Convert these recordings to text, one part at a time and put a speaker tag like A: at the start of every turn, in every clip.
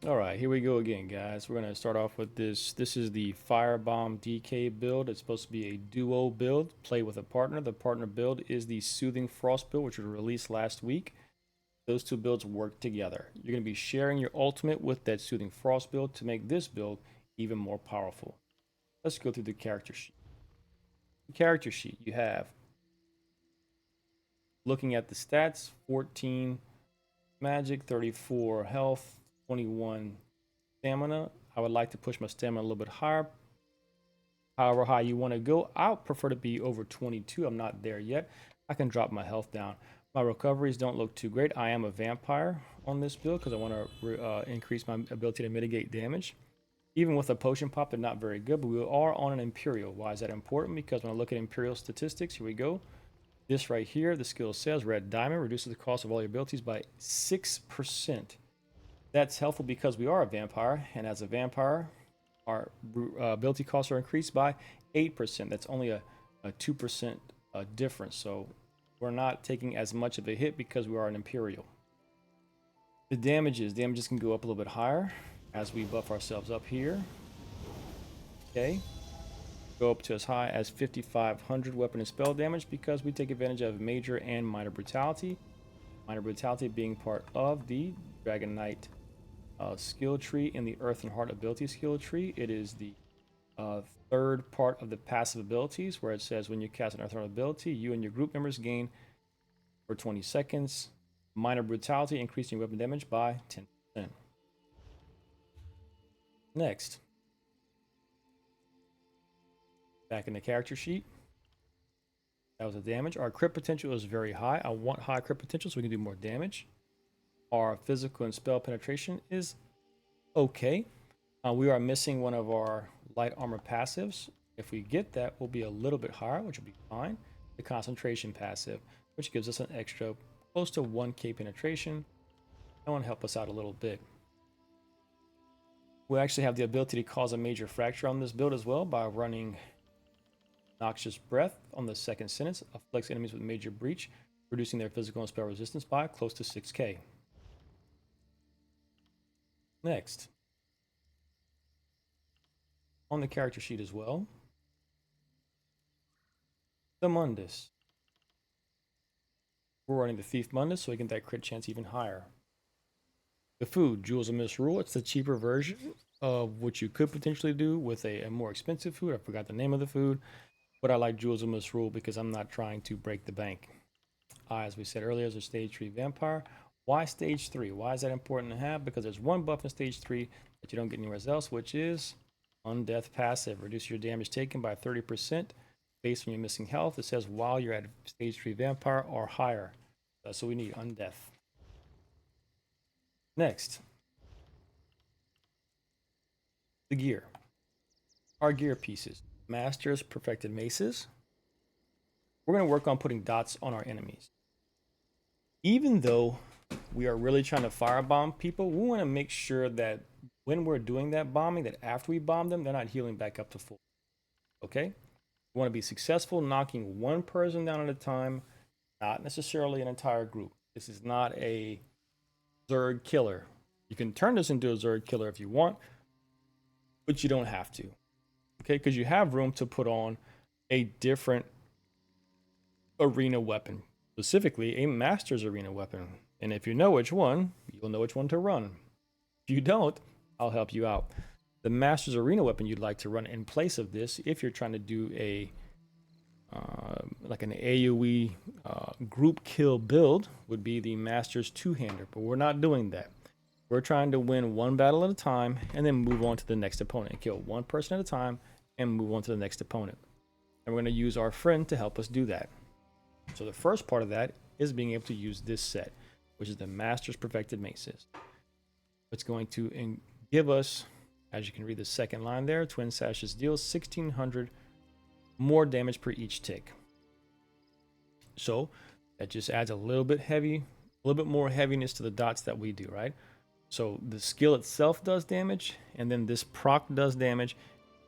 A: All right, here we go again, guys. We're gonna start off with this. This is the Firebomb DK build. It's supposed to be a duo build. Play with a partner. The partner build is the Soothing Frost build, which was released last week. Those two builds work together. You're gonna be sharing your ultimate with that Soothing Frost build to make this build even more powerful. Let's go through the character sheet. The character sheet you have, looking at the stats: 14 magic, 34 health, 21 stamina. I would like to push my stamina a little bit higher. However high you want to go, I prefer to be over 22. I'm not there yet. I can drop my health down. My recoveries don't look too great. I am a vampire on this build because I want to increase my ability to mitigate damage. Even with a potion pop, they're not very good, but we are on an Imperial. Why is that important? Because when I look at Imperial statistics, here we go. This right here, the skill says Red Diamond reduces the cost of all your abilities by 6%. That's helpful because we are a vampire, and as a vampire, our ability costs are increased by 8%. That's only a 2% difference. So we're not taking as much of a hit because we are an Imperial. The damages can go up a little bit higher as we buff ourselves up here. Okay. Go up to as high as 5,500 weapon and spell damage because we take advantage of major and minor brutality. Minor brutality being part of the Dragonknight skill tree in the Earth and Heart ability skill tree. It is the third part of the passive abilities where it says when you cast an Earth and Heart ability, you and your group members gain for 20 seconds minor brutality, increasing weapon damage by 10%. Next, back in the character sheet, that was the damage. Our crit potential is very high. I want high crit potential so we can do more damage. Our physical and spell penetration is okay. We are missing one of our light armor passives. If we get that, we'll be a little bit higher, which will be fine. The concentration passive, which gives us an extra close to 1k penetration. That will help us out a little bit. We actually have the ability to cause a major fracture on this build as well by running Noxious Breath on the second sentence. Afflicts enemies with major breach, reducing their physical and spell resistance by close to 6k. Next, on the character sheet as well, the Mundus. We're running the Thief Mundus so we get that crit chance even higher. The food, Jewels of Misrule, it's the cheaper version of what you could potentially do with a more expensive food. I forgot the name of the food, but I like Jewels of Misrule because I'm not trying to break the bank. As we said earlier, is a stage 3 vampire. Why stage 3? Why is that important to have? Because there's one buff in stage 3 that you don't get anywhere else, which is Undeath passive. Reduce your damage taken by 30% based on your missing health. It says while you're at stage 3 vampire or higher. So we need Undeath. Next, the gear. Our gear pieces. Masters, Perfected Maces. We're going to work on putting dots on our enemies. Even though we are really trying to firebomb people, we want to make sure that when we're doing that bombing, that after we bomb them, they're not healing back up to full. Okay? We want to be successful knocking one person down at a time, not necessarily an entire group. This is not a Zerg killer. You can turn this into a Zerg killer if you want, but you don't have to. Okay? Because you have room to put on a different arena weapon, specifically a Master's arena weapon. And if you know which one, you'll know which one to run. If you don't, I'll help you out. The Master's arena weapon you'd like to run in place of this, if you're trying to do a like an AoE group kill build, would be the Master's two-hander. But we're not doing that. We're trying to win one battle at a time and then move on to the next opponent. Kill one person at a time and move on to the next opponent. And we're going to use our friend to help us do that. So the first part of that is being able to use this set, which is the Master's Perfected Maces. It's going to give us, as you can read the second line there, Twin Sashes deals 1,600 more damage per each tick. So that just adds a little bit more heaviness to the dots that we do, right? So the skill itself does damage, and then this proc does damage,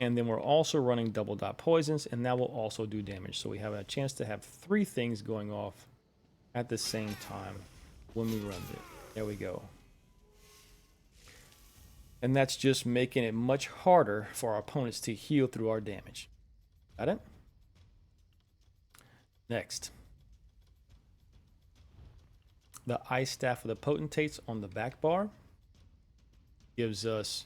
A: and then we're also running double dot poisons, and that will also do damage. So we have a chance to have 3 things going off at the same time when we run it. There we go. And that's just making it much harder for our opponents to heal through our damage. Got it? Next. The Ice Staff of the Potentates on the back bar gives us,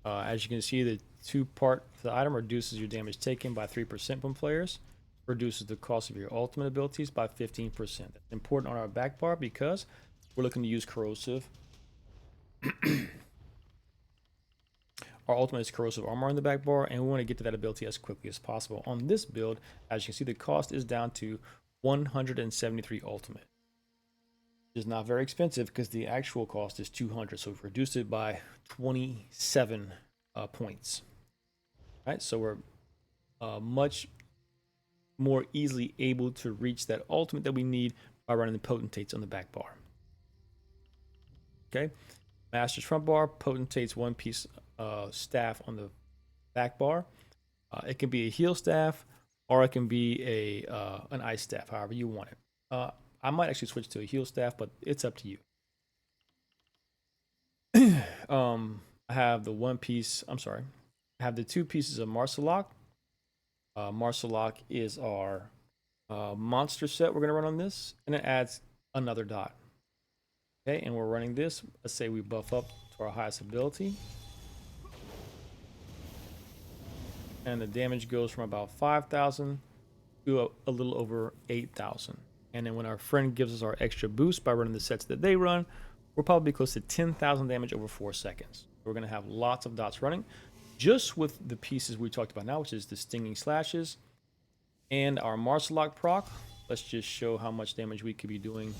A: as you can see, the 2-part of the item reduces your damage taken by 3% from players, reduces the cost of your ultimate abilities by 15%. That's important on our back bar because we're looking to use Corrosive. Our ultimate is Corrosive Armor on the back bar, and we want to get to that ability as quickly as possible. On this build, as you can see, the cost is down to 173 ultimate. Is not very expensive because the actual cost is 200, so we've reduced it by 27 points. All right, so we're much more easily able to reach that ultimate that we need by running the Potentates on the back bar. Okay, Master's front bar, Potentates 1-piece staff on the back bar. It can be a heal staff or it can be an ice staff, however you want it. I might actually switch to a heal staff, but it's up to you. I have the 1-piece, I have the 2 pieces of Marsalok. Marsalok is our monster set we're going to run on this, and it adds another dot. Okay, and we're running this. Let's say we buff up to our highest ability. And the damage goes from about 5,000 to a little over 8,000. And then when our friend gives us our extra boost by running the sets that they run, we're probably close to 10,000 damage over 4 seconds. We're going to have lots of dots running just with the pieces we talked about now, which is the Stinging Slashes and our Marsalok proc. Let's just show how much damage we could be doing.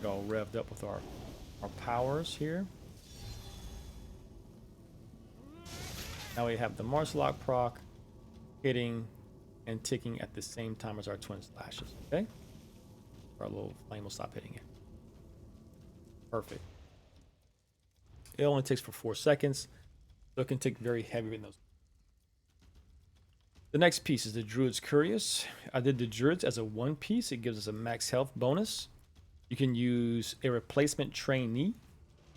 A: We're all revved up with our powers here. Now we have the Marsalok proc hitting and ticking at the same time as our Twin Slashes, okay? Our little flame will stop hitting it. Perfect. It only takes for 4 seconds, so it can tick very heavy in those. The next piece is the Druid's Curious. I did the Druids as a 1-piece. It gives us a max health bonus. You can use a replacement trainee.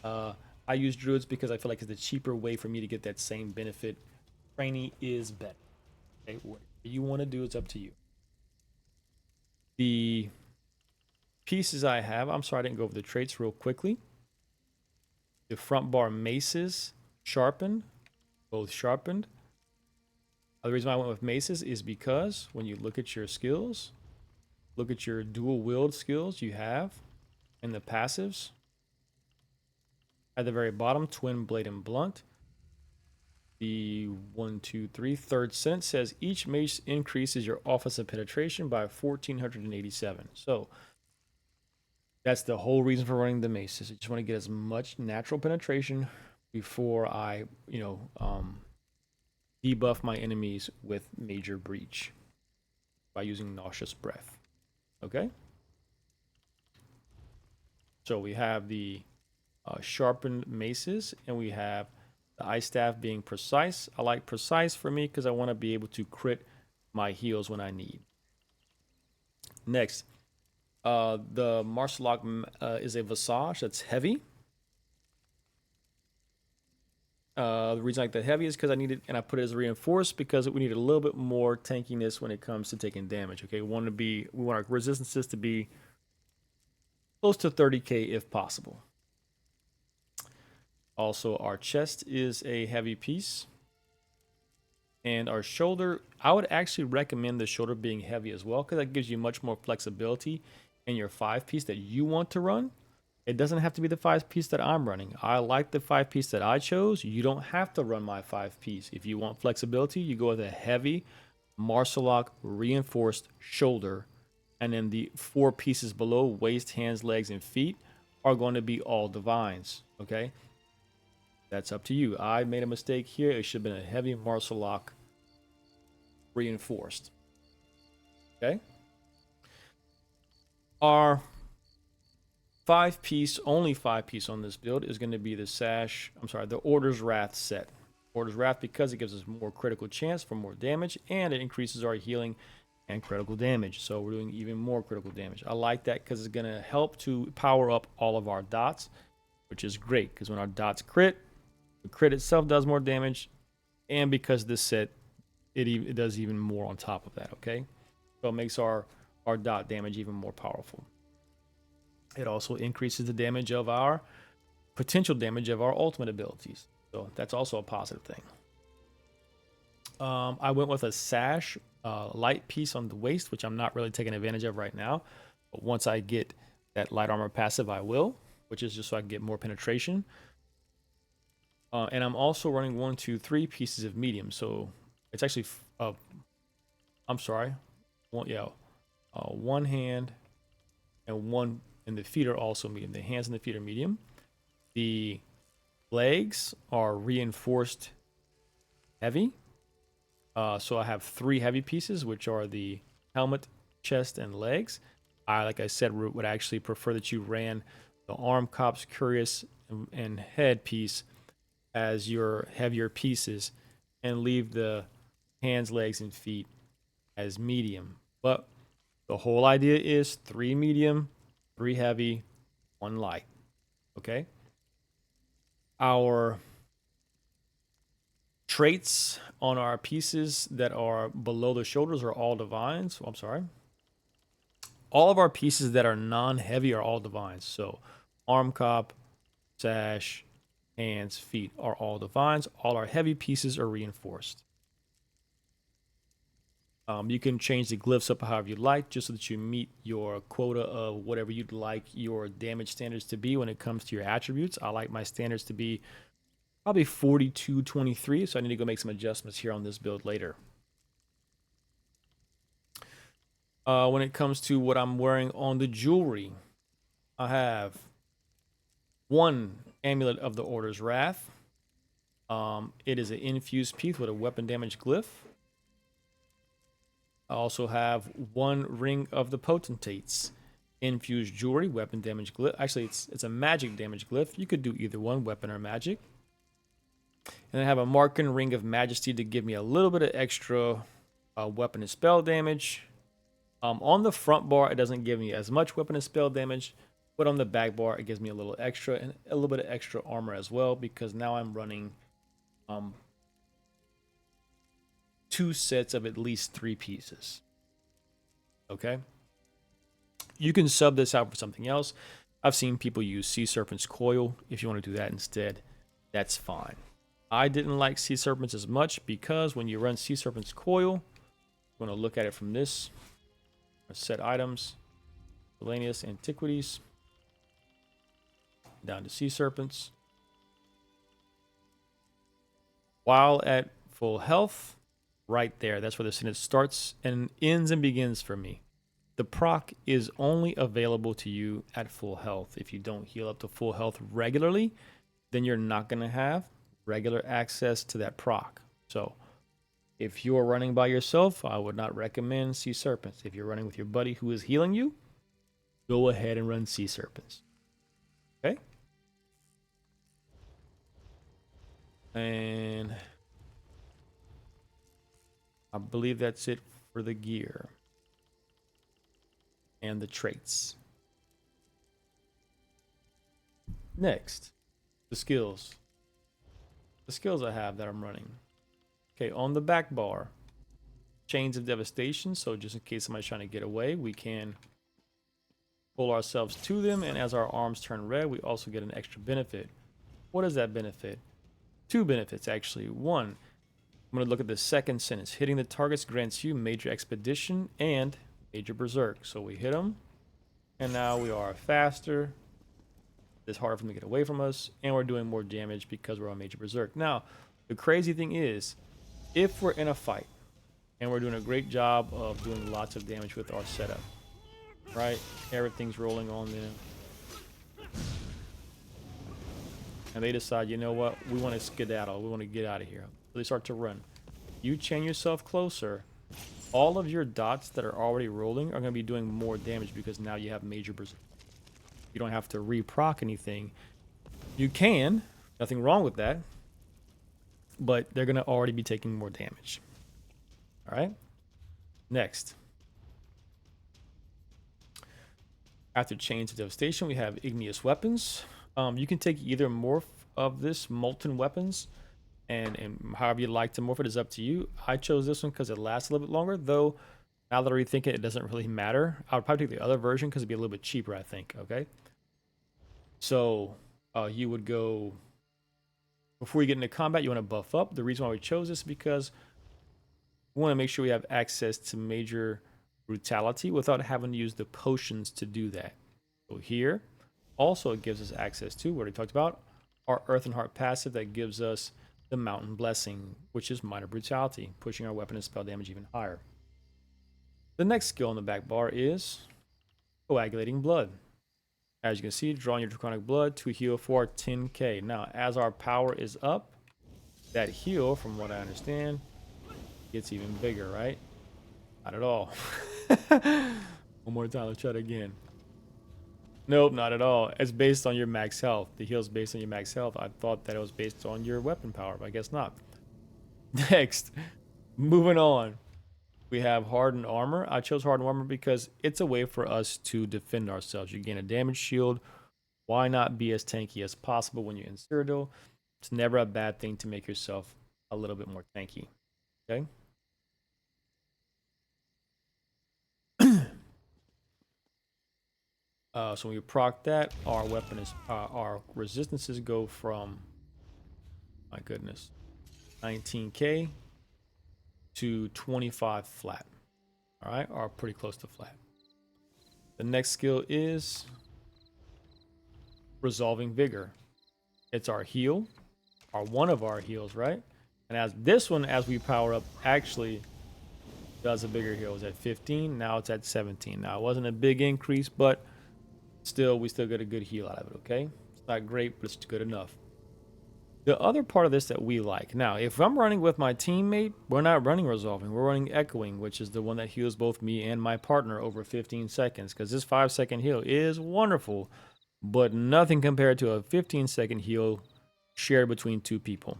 A: I use Druids because I feel like it's the cheaper way for me to get that same benefit. Trainee is better. Okay, what you want to do is up to you. The pieces I have, I didn't go over the traits real quickly. The front bar maces, sharpened, both sharpened. The reason why I went with maces is because when you look at your skills, look at your dual wield skills you have and the passives. At the very bottom, twin blade and blunt. The 1, 2, 3 third sentence says each mace increases your offensive penetration by 1,487. So that's the whole reason for running the maces. I just want to get as much natural penetration before I, debuff my enemies with Major Breach by using Nauseous Breath. Okay? So we have the sharpened maces, and we have the Ice Staff being precise. I like precise for me because I want to be able to crit my heals when I need. Next, the Marsalok is a Visage that's heavy. The reason I like the heavy is because I need it, and I put it as reinforced because we need a little bit more tankiness when it comes to taking damage. Okay, we want our resistances to be close to 30k if possible. Also, our chest is a heavy piece. And our shoulder, I would actually recommend the shoulder being heavy as well, because that gives you much more flexibility in your 5-piece that you want to run. It doesn't have to be the 5-piece that I'm running. I like the 5-piece that I chose. You don't have to run my 5-piece. If you want flexibility, you go with a heavy Marsalok reinforced shoulder. And then the 4 pieces below, waist, hands, legs, and feet, are going to be all divines. Okay? That's up to you. I made a mistake here. It should have been a heavy Marsalok reinforced. Okay? Our 5-piece, only 5-piece on this build is going to be the Order's Wrath set. Order's Wrath because it gives us more critical chance for more damage, and it increases our healing and critical damage. So we're doing even more critical damage. I like that because it's going to help to power up all of our dots. which is great because when our dots crit, the crit itself does more damage, and because this set, it does even more on top of that, okay? So it makes our dot damage even more powerful. It also increases the damage of our potential damage of our ultimate abilities. So that's also a positive thing. I went with a sash light piece on the waist, which I'm not really taking advantage of right now. But once I get that light armor passive, I will, which is just so I can get more penetration. And I'm also running 1, 2, 3 pieces of medium. So it's actually, I'm sorry, one hand and one, and the feet are also medium. The hands and the feet are medium. The legs are reinforced heavy. So I have 3 heavy pieces, which are the helmet, chest, and legs. Like I said, would actually prefer that you ran the arm, cops, cuirass, and head piece as your heavier pieces, and leave the hands, legs, and feet as medium. But the whole idea is 3 medium, 3 heavy, 1 light. Okay? Our traits on our pieces that are below the shoulders are all divines. I'm sorry. All of our pieces that are non-heavy are all divines. So arm cop, sash, hands, feet are all divines. All our heavy pieces are reinforced. You can change the glyphs up however you like, just so that you meet your quota of whatever you'd like your damage standards to be when it comes to your attributes. I like my standards to be probably 42-23, so I need to go make some adjustments here on this build later. When it comes to what I'm wearing on the jewelry, I have 1 Amulet of the Order's Wrath. It is an infused piece with a weapon damage glyph. I also have 1 Ring of the Potentates. Infused jewelry, weapon damage glyph. Actually, it's a magic damage glyph. You could do either one, weapon or magic. And I have a Marken Ring of Majesty to give me a little bit of extra weapon and spell damage. On the front bar, it doesn't give me as much weapon and spell damage, but on the back bar, it gives me a little extra and a little bit of extra armor as well, because now I'm running 2 sets of at least 3 pieces. Okay? You can sub this out for something else. I've seen people use Sea Serpent's Coil. If you want to do that instead, that's fine. I didn't like Sea Serpents as much because when you run Sea Serpent's Coil, I'm going to look at it from this. Set items, miscellaneous antiquities, down to Sea Serpents. While at full health, right there, that's where the sentence starts and ends and begins for me. The proc is only available to you at full health. If you don't heal up to full health regularly, then you're not going to have regular access to that proc. So if you're running by yourself, I would not recommend Sea Serpents. If you're running with your buddy who is healing you, go ahead and run Sea Serpents. Okay? And I believe that's it for the gear and the traits. Next, the skills. The skills I have that I'm running. Okay, on the back bar, Chains of Devastation. So just in case somebody's trying to get away, we can pull ourselves to them, and as our arms turn red, we also get an extra benefit. What is that benefit? 2 benefits, actually. 1, I'm going to look at the second sentence. Hitting the targets grants you Major Expedition and Major Berserk. So we hit them, and now we are faster. It's harder for them to get away from us, and we're doing more damage because we're on Major Berserk. Now, the crazy thing is, if we're in a fight, and we're doing a great job of doing lots of damage with our setup, right? Everything's rolling on them. And they decide, you know what? We want to skedaddle. We want to get out of here. So they start to run. You chain yourself closer. All of your dots that are already rolling are going to be doing more damage because now you have Major Berserk. You don't have to re-proc anything. You can. Nothing wrong with that. But they're going to already be taking more damage. All right? Next. After Chains of Devastation, we have Igneous Weapons. You can take either morph of this molten weapons, and however you like to morph it is up to you. I chose this one because it lasts a little bit longer, though now that I rethink it, it doesn't really matter. I would probably take the other version because it'd be a little bit cheaper, I think. Okay. So you would go, before you get into combat, you want to buff up. The reason why we chose this is because we want to make sure we have access to major brutality without having to use the potions to do that. So here, also it gives us access to, what we talked about, our Earth and Heart passive that gives us the Mountain Blessing, which is minor brutality, pushing our weapon and spell damage even higher. The next skill on the back bar is Coagulating Blood. As you can see, drawing your Draconic Blood to heal for 10k. Now, as our power is up, that heal, from what I understand, gets even bigger, right? Not at all. One more time, let's try it again. Nope, not at all. It's based on your max health. The heal's based on your max health. I thought that it was based on your weapon power, but I guess not. Next, moving on. We have Hardened Armor. I chose Hardened Armor because it's a way for us to defend ourselves. You gain a damage shield. Why not be as tanky as possible when you're in Cyrodiil? It's never a bad thing to make yourself a little bit more tanky. Okay? So when you proc that, our weapon is our resistances go from, my goodness, 19k to 25 flat. All right, or pretty close to flat. The next skill is Resolving Vigor. It's our heal, or one of our heals, right? And as this one, as we power up, actually does a bigger heal. It was at 15, now it's at 17. Now it wasn't a big increase, but still, we still get a good heal out of it, okay? It's not great, but it's good enough. The other part of this that we like, now, if I'm running with my teammate, we're not running Resolving, we're running Echoing, which is the one that heals both me and my partner over 15 seconds, because this 5-second heal is wonderful, but nothing compared to a 15-second heal shared between two people.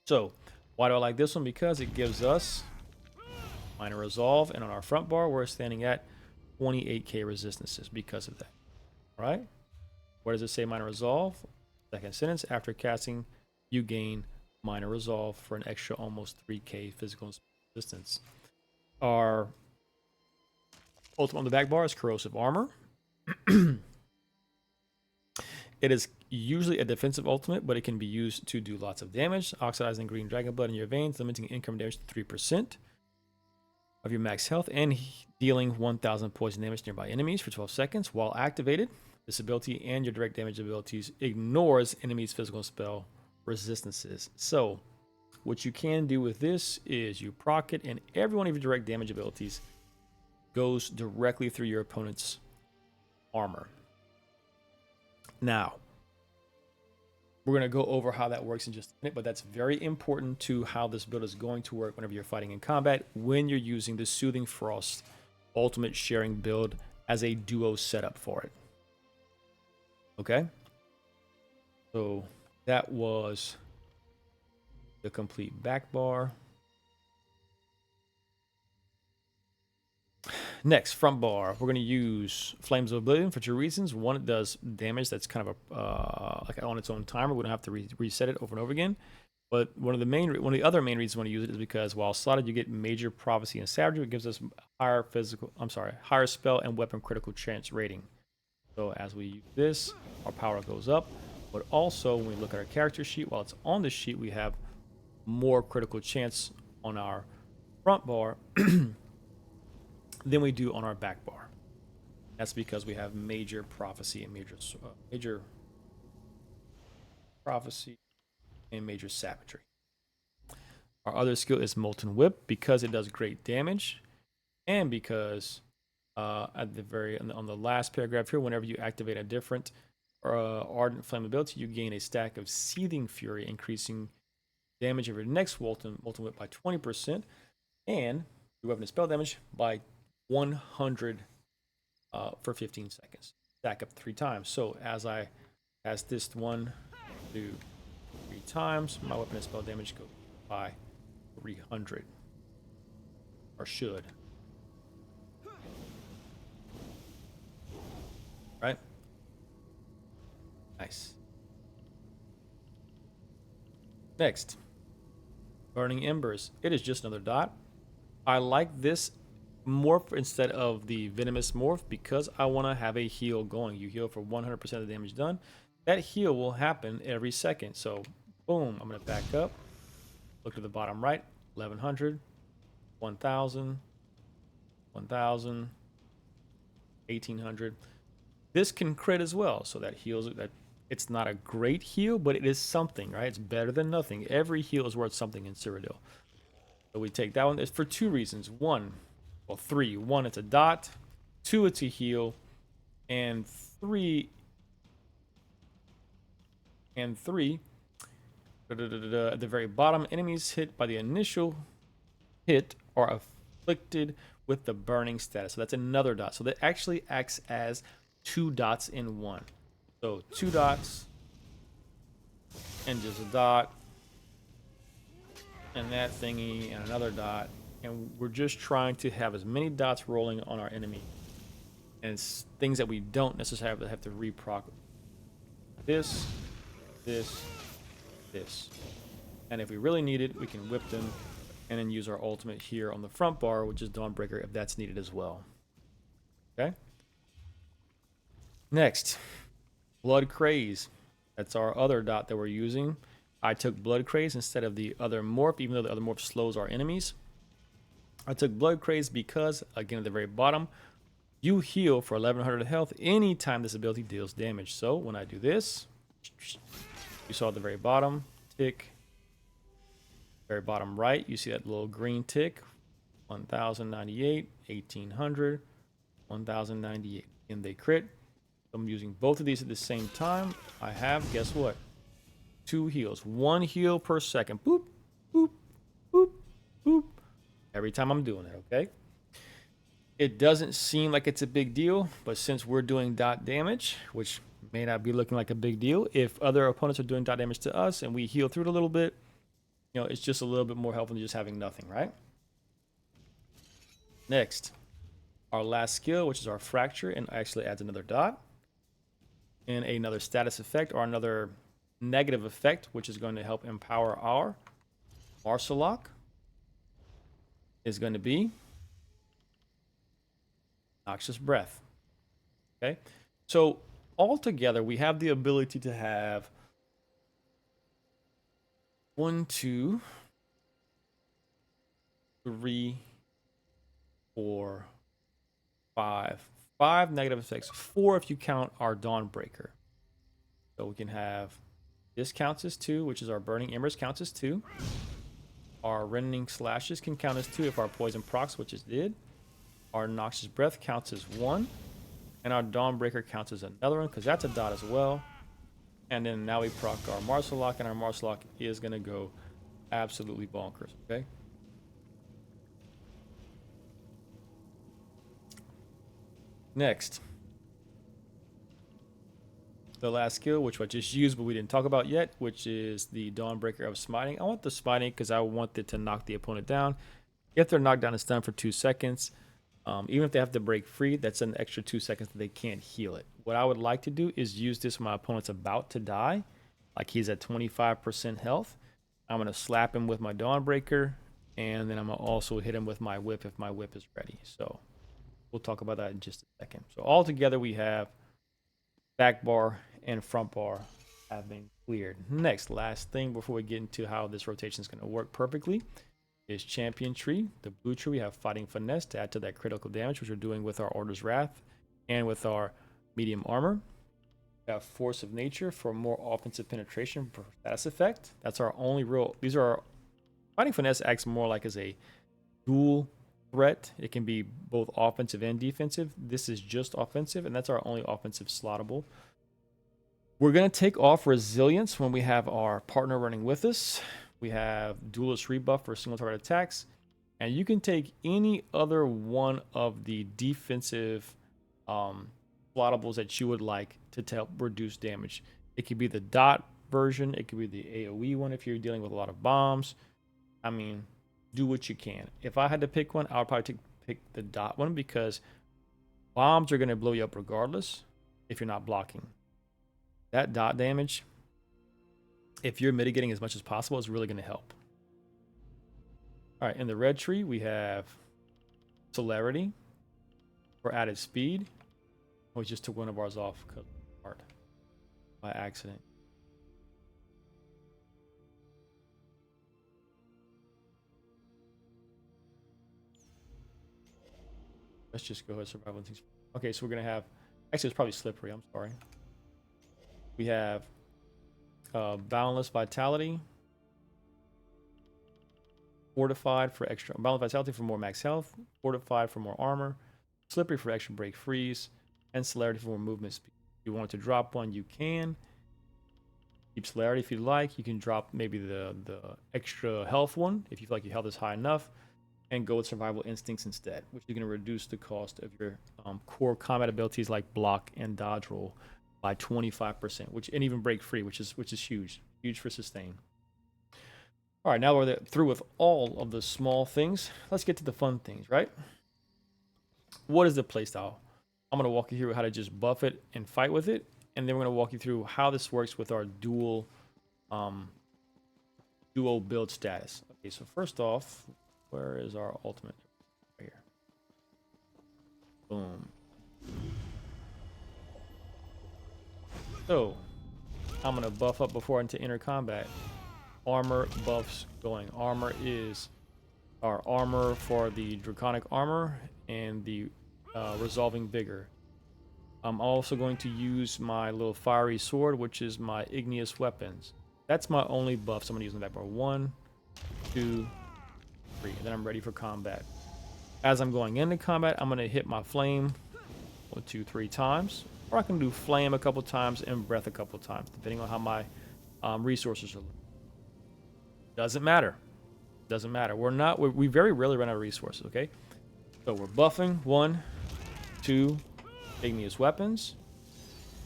A: So, why do I like this one? Because it gives us minor resolve, and on our front bar, we're standing at 28k resistances because of that. All right? Where does it say minor resolve? Second sentence, after casting, you gain minor resolve for an extra almost 3k physical resistance. Our ultimate on the back bar is Corrosive Armor. It is usually a defensive ultimate, but it can be used to do lots of damage, oxidizing green dragon blood in your veins, limiting income damage to 3% of your max health, and dealing 1000 poison damage to nearby enemies for 12 seconds. While activated, this ability and your direct damage abilities ignores enemies' physical spell resistances. So, what you can do with this is you proc it, and every one of your direct damage abilities goes directly through your opponent's armor. Now, we're going to go over how that works in just a minute, but that's very important to how this build is going to work whenever you're fighting in combat, when you're using the Soothing Frost ultimate sharing build as a duo setup for it. Okay? So that was the complete back bar. Next, front bar. We're going to use Flames of Oblivion for two reasons. One, it does damage that's kind of a like on its own timer. We don't have to reset it over and over again. But one of the other main reasons I want to use it is because while slotted, you get major prophecy and savagery. It gives us higher spell and weapon critical chance rating. So as we use this, our power goes up. But also, when we look at our character sheet, while it's on the sheet, we have more critical chance on our front bar than we do on our back bar. That's because we have major prophecy and major prophecy and major savagery. Our other skill is Molten Whip because it does great damage, and because at the on the last paragraph here, whenever you activate a different ardent flame ability, you gain a stack of Seething Fury, increasing damage of your next Molten Whip by 20%, and your weapon and spell damage by 100 for 15 seconds. Stack up 3 times. So as I cast this 1, 2, 3 times, my weapon and spell damage goes by 300. Or should. Right? Nice. Next, Burning Embers. It is just another dot. I like this morph instead of the venomous morph because I want to have a heal going. You heal for 100% of the damage done. That heal will happen every second. So, boom, I'm going to back up. Look to the bottom right, 1100, 1000, 1000, 1800. This can crit as well, so that heals that. It's not a great heal, but it is something, right? It's better than nothing. Every heal is worth something in Cyrodiil. So we take that one. It's for two reasons. One, well, three. One, it's a dot. Two, it's a heal. And three, at the very bottom, enemies hit by the initial hit are afflicted with the burning status. So that's another dot. So that actually acts as two dots in one. So two dots and just a dot and that thingy and another dot. And we're just trying to have as many dots rolling on our enemy. And it's things that we don't necessarily have to reproc. This. And if we really need it, we can whip them and then use our ultimate here on the front bar, which is Dawnbreaker, if that's needed as well. Okay? Next, Blood Craze. That's our other dot that we're using. I took Blood Craze instead of the other morph, even though the other morph slows our enemies. I took Blood Craze because, again, at the very bottom, you heal for 1100 health anytime this ability deals damage. So when I do this, you saw at the very bottom, tick. Very bottom right, you see that little green tick. 1098, 1800, 1098. And they crit. I'm using both of these at the same time. I have, guess what? Two heals. One heal per second. Boop, boop, boop, boop. Every time I'm doing it, okay? It doesn't seem like it's a big deal, but since we're doing dot damage, which may not be looking like a big deal, if other opponents are doing dot damage to us and we heal through it a little bit, you know, it's just a little bit more helpful than just having nothing, right? Next, our last skill, which is our Fracture, and actually adds another dot. And another status effect or another negative effect, which is going to help empower our Marsalok, is going to be Noxious Breath. Okay, so altogether we have the ability to have 1, 2, 3, 4, 5. 5 negative effects, 4 if you count our Dawnbreaker. So we can have this counts as 2, which is our Burning Embers counts as 2. Our Rending Slashes can count as 2 if our Poison procs, which it did. Our Noxious Breath counts as 1. And our Dawnbreaker counts as another one, because that's a dot as well. And then now we proc our Marsalok, and our Marsalok is going to go absolutely bonkers, okay? Next, the last skill, which I just used but we didn't talk about yet, which is the Dawnbreaker of Smiting. I want the Smiting because I want it to knock the opponent down. If they're knocked down and stunned for 2 seconds, even if they have to break free, that's an extra 2 seconds that they can't heal it. What I would like to do is use this when my opponent's about to die, like he's at 25% health. I'm going to slap him with my Dawnbreaker, and then I'm going to also hit him with my whip if my whip is ready. So we'll talk about that in just a second. So all together we have back bar and front bar have been cleared. Next, last thing before we get into how this rotation is going to work perfectly is Champion Tree. The blue tree, we have Fighting Finesse to add to that critical damage, which we're doing with our Order's Wrath and with our medium armor. We have Force of Nature for more offensive penetration for status effect. That's our only real, these are our, Fighting Finesse acts more like as a dual threat. It can be both offensive and defensive. This is just offensive, and that's our only offensive slottable. We're going to take off Resilience when we have our partner running with us. We have Duelist Rebuff for single target attacks, and you can take any other one of the defensive slottables that you would like to help reduce damage. It could be the dot version, it could be the AoE one if you're dealing with a lot of bombs. I mean, do what you can. If I had to pick one, I would probably pick the dot one, because bombs are going to blow you up regardless if you're not blocking. that dot damage, if you're mitigating as much as possible, is really going to help. All right, in the red tree, we have celerity for added speed. We just took one of ours off by accident. Let's just go ahead and survival things. Okay, so we're gonna have, actually it's probably slippery, I'm sorry. We have boundless vitality, fortified for extra, boundless vitality for more max health, fortified for more armor, slippery for extra break freeze, and celerity for more movement speed. If you want to drop one, you can. Keep celerity if you like. You can drop maybe the extra health one if you feel like your health is high enough, and go with survival instincts instead, which is going to reduce the cost of your core combat abilities like block and dodge roll by 25%, and even break free, which is huge for sustain. All right, now we're through with all of the small things. Let's get to the fun things, right? What is the playstyle? I'm going to walk you through how to just buff it and fight with it, and then we're going to walk you through how this works with our dual build status. Okay, so first off, where is our ultimate? Right here. Boom. So, I'm going to buff up before into inner combat. Armor buffs going. Armor is our armor for the draconic armor and the resolving vigor. I'm also going to use my little fiery sword, which is my igneous weapons. That's my only buff, so I'm going to use that bar. 1, 2, 3, and then I'm ready for combat. As I'm going into combat, I'm going to hit my flame 1, 2, 3 times, or I can do flame a couple times and breath a couple times, depending on how my resources are. Doesn't matter. Doesn't matter. We very rarely run out of resources. Okay, so we're buffing 1, 2, igneous weapons,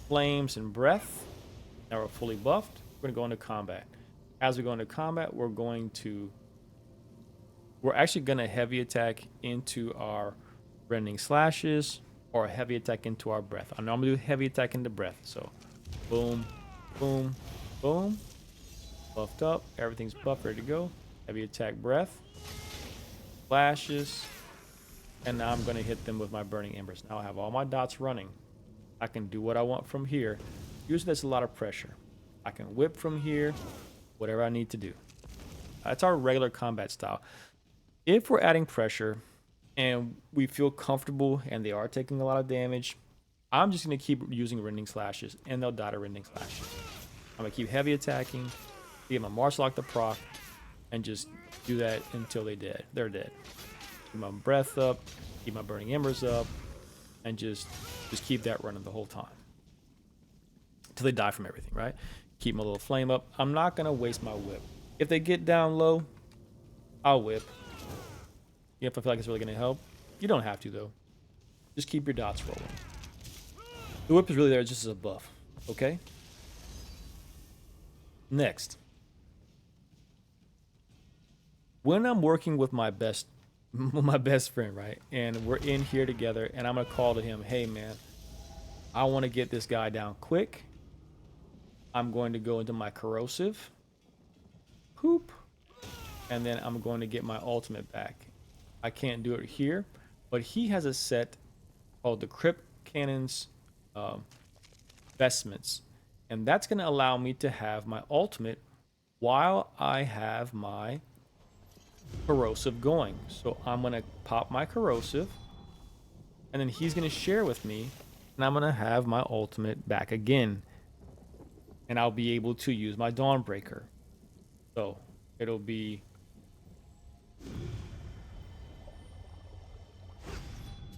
A: flames, and breath. Now we're fully buffed. We're going to go into combat. As we go into combat, we're actually going to heavy attack into our rending slashes, or a heavy attack into our breath. I normally do heavy attack into breath. So, boom, boom, boom. Buffed up. Everything's buffed, ready to go. Heavy attack breath. Flashes. And now I'm going to hit them with my burning embers. Now I have all my dots running. I can do what I want from here. Usually that's a lot of pressure. I can whip from here, whatever I need to do. That's our regular combat style. If we're adding pressure and we feel comfortable and they are taking a lot of damage, I'm just going to keep using rending slashes, and they'll die to rending slashes. I'm going to keep heavy attacking, get my martial lock to proc, and just do that until they're dead. Keep my breath up, keep my burning embers up, and just keep that running the whole time until they die from everything, right? Keep my little flame up. I'm not going to waste my whip. If they get down low, I'll whip. If I feel like it's really going to help. You don't have to, though. Just keep your dots rolling. The whip is really there just as a buff, okay? Next. When I'm working with my best friend, right? And we're in here together, and I'm going to call to him, hey, man, I want to get this guy down quick. I'm going to go into my corrosive. Poop. And then I'm going to get my ultimate back. I can't do it here, but he has a set called the Crypt Cannon's Vestments. And that's going to allow me to have my ultimate while I have my corrosive going. So I'm going to pop my corrosive, and then he's going to share with me, and I'm going to have my ultimate back again. And I'll be able to use my Dawnbreaker. So it'll be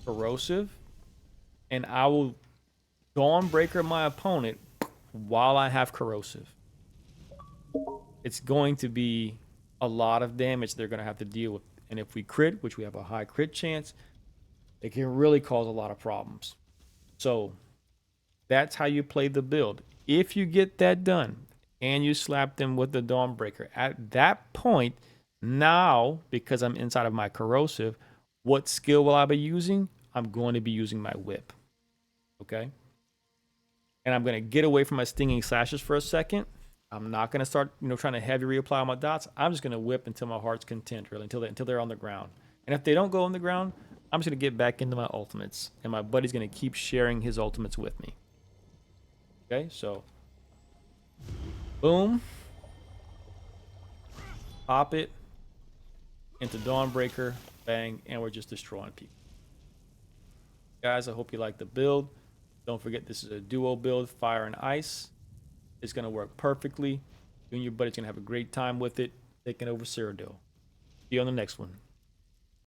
A: corrosive, and I will Dawnbreaker my opponent while I have corrosive. It's going to be a lot of damage they're going to have to deal with. And if we crit, which we have a high crit chance, it can really cause a lot of problems. So that's how you play the build. If you get that done and you slap them with the Dawnbreaker, at that point, now, because I'm inside of my corrosive, what skill will I be using? I'm going to be using my whip. Okay? And I'm going to get away from my stinging slashes for a second. I'm not going to start, trying to heavy reapply on my dots. I'm just going to whip until my heart's content, really, until they're on the ground. And if they don't go on the ground, I'm just going to get back into my ultimates. And my buddy's going to keep sharing his ultimates with me. Okay, so boom. Pop it into Dawnbreaker. Bang. And we're just destroying people. Guys, I hope you like the build. Don't forget, this is a duo build, fire and ice. It's going to work perfectly. You and your buddy's going to have a great time with it, taking over Cyrodiil. See you on the next one.